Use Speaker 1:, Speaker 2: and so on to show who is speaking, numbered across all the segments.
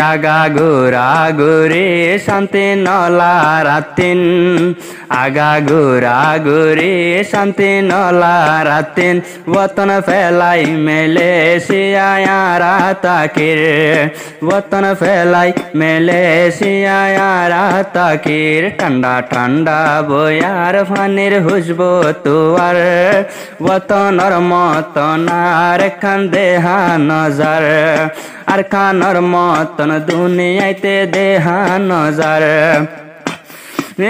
Speaker 1: আগাগোড়াগোড়ি শান্তি নলা রাতিন আগাগোড়াগোড়ি শান্তি নলা রাতিন বতন ফেলাই মেলেশিয়ারা তাকির বতন ফেলাই মেলেশিয়ারা তাকির ঠান্ডা ঠান্ডা বয়ার ফানির হুসবো তুয়ার বতনর মতনার খান দেহা নজর আর খানর মতন দুনিয়াতে দেহা নজর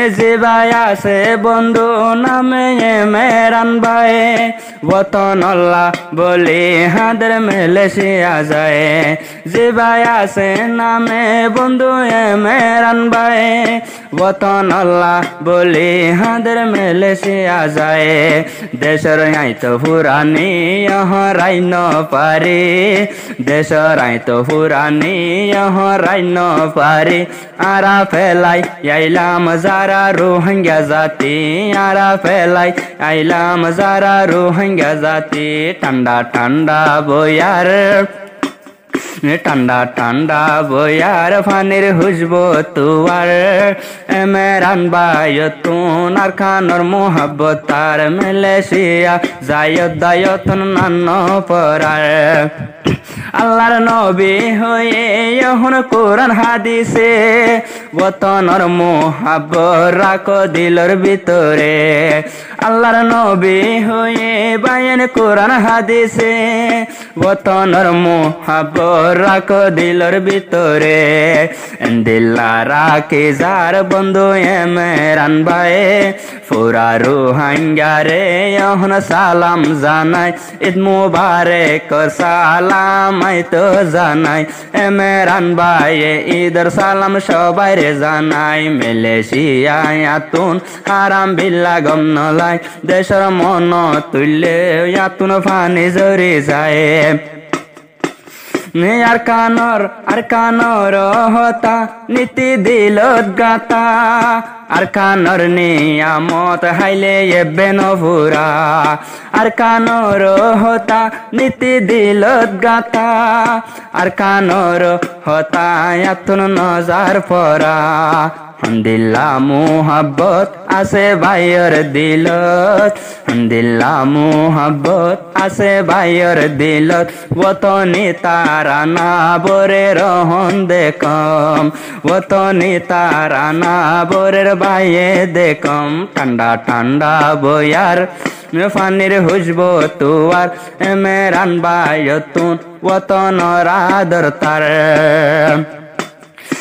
Speaker 1: জিবাই আছে বন্ধু নামে মেরান ভাই বতন আল্লাহ বলি হাদের মেলেশিয়া যায় জিবাই আছে নামে বন্ধু মেরান ভাই বতন আল্লাহ বলি হাদের মেলেশিয়া যায় দেশের আই তো ফুরানি হরাই ন পারি দেশের আই তো ফুরানি হরাই ন পারি আরা ফেলাই আইলাম যারা রোহিঙ্গা জাতি আরা ফেলাই আইলাম যারা রোহিঙ্গা জাতি ঠান্ডা ঠান্ডা বয়ার ঠান্ডা ঠান্ডা বয়ার ফানির হুসবো তুয়ার মেরান ভাই তুন আর খানর মোহাব্বতার মেলেশিয়া জায়দ দায়তন নান্ন পরার আল্লাহর নবী হয়ে এখন কোরআন হাদিসে বতনর মোহাব্বত রাখো দিলর ভিতরে আল্লাহর নবী হয়ে বায়ান কোরআন হাদিসে বতনর মোহাব্বত রাখো দিলর ভিতরে দিল্লা রাখে যার বন্ধু মেরান ভাই পুরা রোহিঙ্গারে এখন সালাম জানাই ঈদ মুবারক সালাম আই তো জানাই মেরান ভাই ঈদের সালাম সবাই রে জানাই মেলেশিয়ায় আতুন হারাম বিল্লা গম নলাই দেশের মন তুললে আতুন ফানি জরি যায় আর কানর হতা নীতি দিলত গাতা আর কানর নিয়ামত হাইলে এবে নভুরা আর কানর হতা নীতি দিলত গাতা আর কানর হতা এতন নজার পরা দিল্লা মোহাব্বত আছে ভাইয়ের দিলত দিল্লা মোহাব্বত আছে ভাইয়ের দিলত ওতনি তারা না বরে রহন দেখম ওতনি তারা না বরের ভাইয়ে দেখম ঠান্ডা ঠান্ডা বয়ার ফানির হুসবো তুয়ার মেরান ভাই তুন ওতনর আদর তার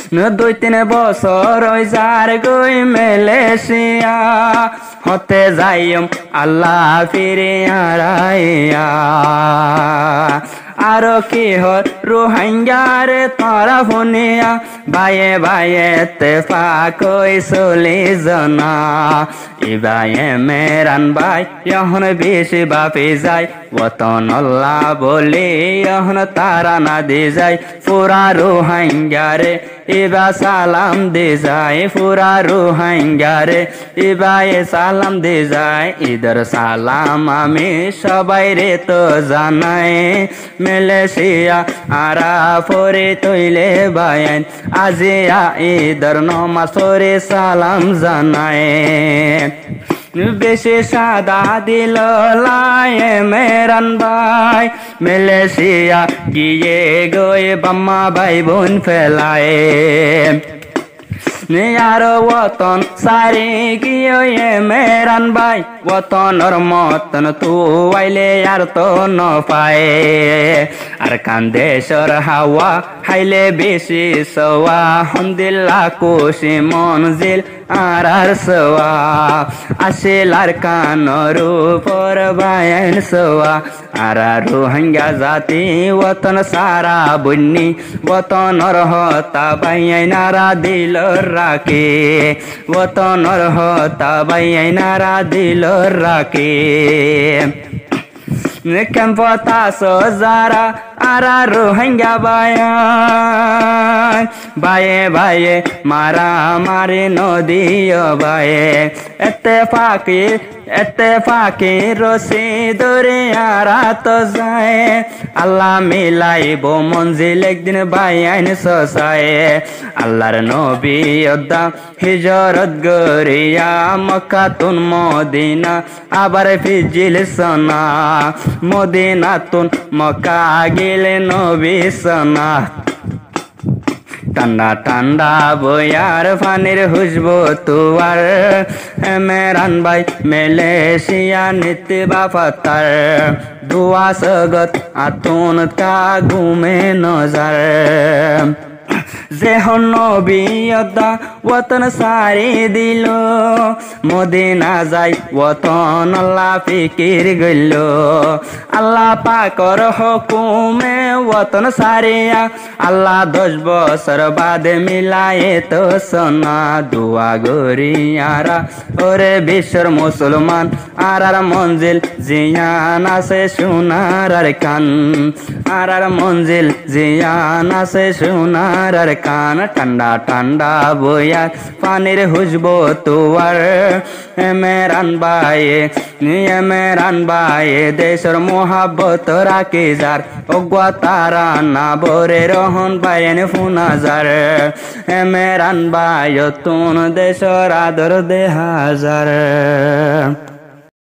Speaker 1: 2-3 বছর ওই যার গই মেলেশিয়া হতে যাইম আল্লাহ ফিরে আড়াইয়া আরো কি হর রোহিঙ্গারে তারা ফোনিয়া ভাইয়ে ভাইয়ে তেফাক চলি জনা ইবায়ে মেরান ভাই এখন বেশি বাপি যায় ওতন আল্লাহ বলি এখন তারা না দি যায় পুরা রোহিঙ্গারে ইবা সালাম দি যায় পুরা রোহিঙ্গারে ইবায়ে সালাম দি যায় ইদর সালাম আমি সবাই রে তো জানাই মেলেশিয়া আরা ফরে তৈলে বায়ান আজিয়া ইদর নমাজ পড়ে সালাম জানাই বেশি সাদা দিল লায়ে মেরান ভাই মেলেশিয়া গিয়ে গয়ে বাম্মা ভাই বোন ফেলায় আর ওতন সারি গিয়ে মেরান ভাই ওতনর মতন তু আইলে আর তো ন পায় আর কান্দেশর হাওয়া হাইলে বেশি সওয়া হমদিল্লা খুশি মনজিল আর সওয়া আসিল আর কানর উপর বায়ান সওয়া আর রোহিঙ্গা জাতি ওতন সারা বন্নি ওতনর হতা বাইনারা দিল রাখে ওতনর হতা বাইনারা দিল রাখে ক্যাম্পতা সজারা আরা রোহিঙ্গা বায়ান বায়ে বায়ে মারা মারি নদীয় বায়ে এতে ফাঁকি রসি দরিয়ারা তো যায় আল্লাহ মিলাইব মঞ্জিল একদিন বাই আইন সসায় আল্লাহর নবী অদ্দা হিজরত গরিয়া মক্কা তুন মদিনা আবার ফিজিল সনা মদিনা তুন মক্কা গেলে নবী সনা ঠান্ডা ঠান্ডা বয়ার ফানির হুসবো তুয়ার মেরান ভাই মেলেশিয়া নিতে বাফাতার দুয়া সগত আতুন কা ঘুমে নজর যে নবী অদা ওতন সারি দিল মদিনা যাই ওতন আল্লাহ ফিকির গইল আল্লাহ পাকর হুকুমে ওতন সারিয়া আল্লাহ 10 বছর বাদে মিলায়ে তো সোনা দুয়া গরিয়ারা ওরে বিশ্বর মুসলমান আর মঞ্জিল জিয়ান আছে সোনার আর কান আর মঞ্জিল জিয়ান আছে সোনার আর কান ঠান্ডা ঠান্ডা বইয়া পানির হুজবো তুয়ার মেরান বায়ে দেশের মোহাব্বত রাখি যার অজ্ঞা তারা না বরে রহন বাইন ফুনাজার মেরান বায় তুন দেশর আদর দেহাজার।